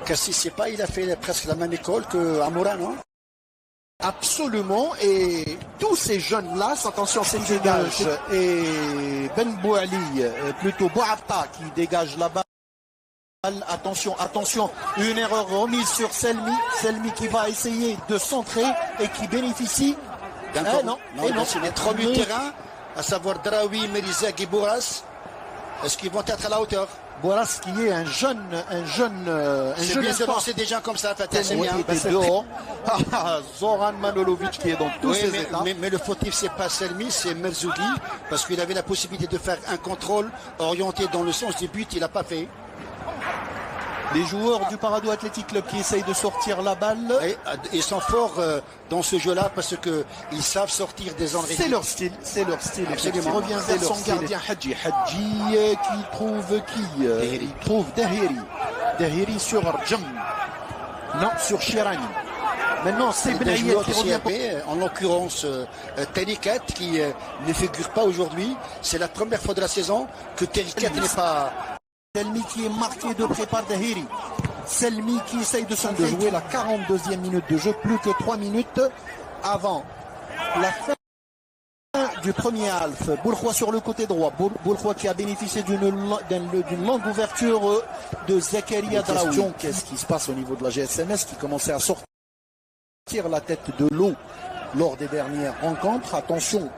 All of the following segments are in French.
Cassis, c'est pas, il a fait presque la même école que Amoura, non? Absolument, et tous ces jeunes-là, attention, c'est dégage, et Ben Bouali, plutôt Bouatta qui dégage la balle. Attention, attention, une erreur remise sur Selmi. Selmi qui va essayer de centrer et qui bénéficie non, c'est les trois milieux de terrain, à savoir Draoui, Merizak et Bourras. Est-ce qu'ils vont être à la hauteur? Bourras qui est un jeune c'est bien de lancer des gens comme ça, Fatah, c'est bien. Zoran Manojlovic qui est dans tous ses états. Mais le fautif, c'est pas Selmi, c'est Merzougi, parce qu'il avait la possibilité de faire un contrôle orienté dans le sens du but, il n'a pas fait. Les joueurs du Parado Athletic Club qui essayent de sortir la balle. Et ils sont forts dans ce jeu-là parce qu'ils savent sortir des entrées. C'est leur style, c'est leur style. Absolument. Il revient vers son gardien Hadji. Hadji qui trouve qui il trouve Dahiri. Dahiri sur Arjam. Non, sur Shirani. Maintenant, c'est Benaïet qui revient. En l'occurrence, Terikat qui ne figure pas aujourd'hui. C'est la première fois de la saison que Terikat n'est pas... Selmi qui est marqué de près par Dahiri. Selmi qui essaye de jouer la 42e minute de jeu, plus que 3 minutes avant la fin du premier half. Boulkhwa sur le côté droit. Boulkhwa qui a bénéficié d'une longue ouverture de Zakaria Draoui. Qu'est-ce qui se passe au niveau de la GSMS qui commençait à sortir la tête de l'eau lors des dernières rencontres? Attention.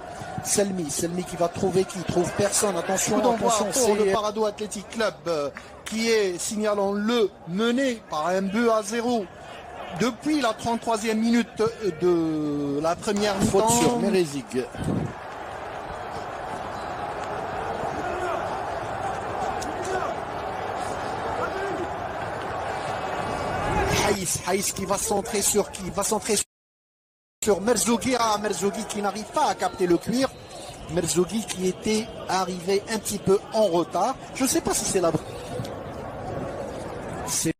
Selmi qui va trouver qui trouve personne. Attention, c'est le Parado Athletic Club qui est, signalons-le, mené par un but à 0 depuis la 33e minute de la première mi-temps. Faute sur Merezig. Haïs qui va centrer sur qui? Va centrer sur Merzougi. Merzougi qui n'arrive pas à capter le cuir. Merzougi qui était arrivé un petit peu en retard. Je ne sais pas si c'est la... C'est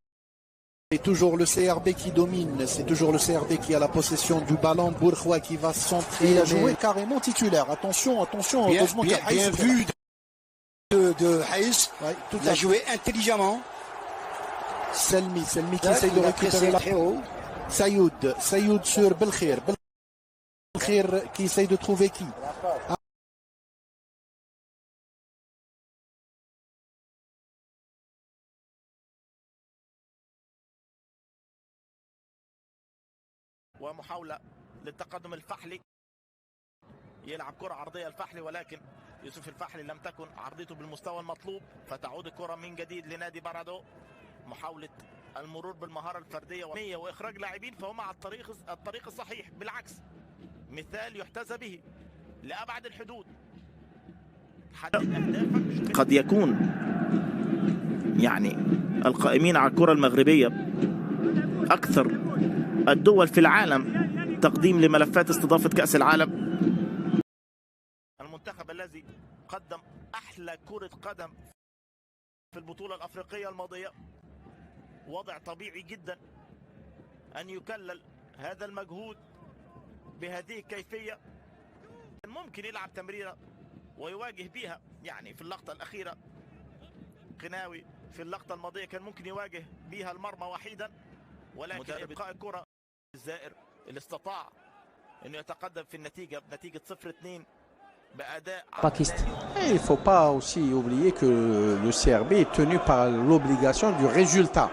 toujours le CRB qui domine. C'est toujours le CRB qui a la possession du ballon. Boulkhwa qui va centrer. Il a joué carrément titulaire. Attention. Bien vu de Haïs. Ouais, il a joué intelligemment. Selmi qui essaye de récupérer la... Sayoud sur Belkhir. Belkhir qui essaye de trouver qui? ومحاولة للتقدم الفحلي يلعب كرة عرضية الفحلي ولكن يوسف الفحلي لم تكن عرضيته بالمستوى المطلوب فتعود الكرة من جديد لنادي بارادو. محاولة المرور بالمهارة الفردية وإخراج لاعبين فهم على الطريق الصحيح بالعكس مثال يحتذى به لأبعد الحدود. قد يكون يعني القائمين على الكرة المغربية أكثر الدول في العالم تقديم لملفات استضافة كأس العالم. المنتخب الذي قدم أحلى كرة قدم في البطولة الأفريقية الماضية وضع طبيعي جدا أن يكلل هذا المجهود بهذه الكيفية. ممكن يلعب تمريرة ويواجه بها يعني في اللقطة الأخيرة قناوي في اللقطة الماضية كان ممكن يواجه بها المرمى وحيدا ولكن إبقاء الكرة الزائر اللي استطاع أنه يتقدم في النتيجة بنتيجة 0-2 بأداء Pakistan. Et il ne faut pas aussi oublier que le CRB est tenu par l'obligation du résultat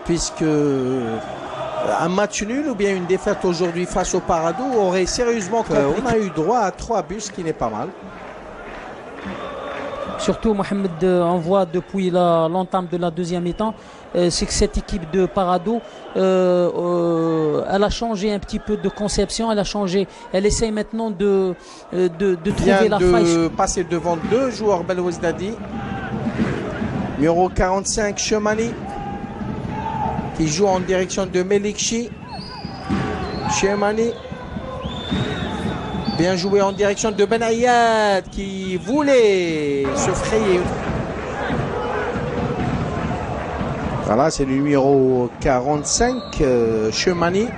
puisque un match nul ou bien une défaite aujourd'hui face au Parado aurait sérieusement compliqué. On a eu droit à 3 buts, ce qui n'est pas mal. Surtout, Mohamed, on voit depuis l'entame de la deuxième mi-temps, c'est que cette équipe de Parado, elle a changé un petit peu de conception, elle essaye maintenant de trouver la faille. De passer devant 2 joueurs Belouizdadi. Numéro 45, Chemani, qui joue en direction de Melikchi. Chemani. Bien joué en direction de Benaïat qui voulait se frayer. Voilà, c'est le numéro 45, Chemani.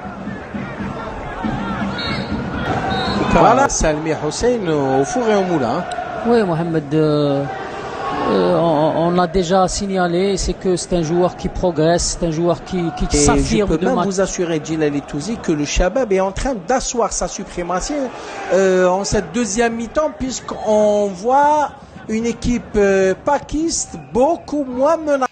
Voilà, Salmi Hussein au four et au moulin. Oui, Mohamed, on on l'a déjà signalé, c'est que c'est un joueur qui progresse, c'est un joueur qui s'affirme. Je peux même vous assurer, Djilali Touzi, que le Shabab est en train d'asseoir sa suprématie en cette deuxième mi-temps, puisqu'on voit une équipe pakiste beaucoup moins menacée.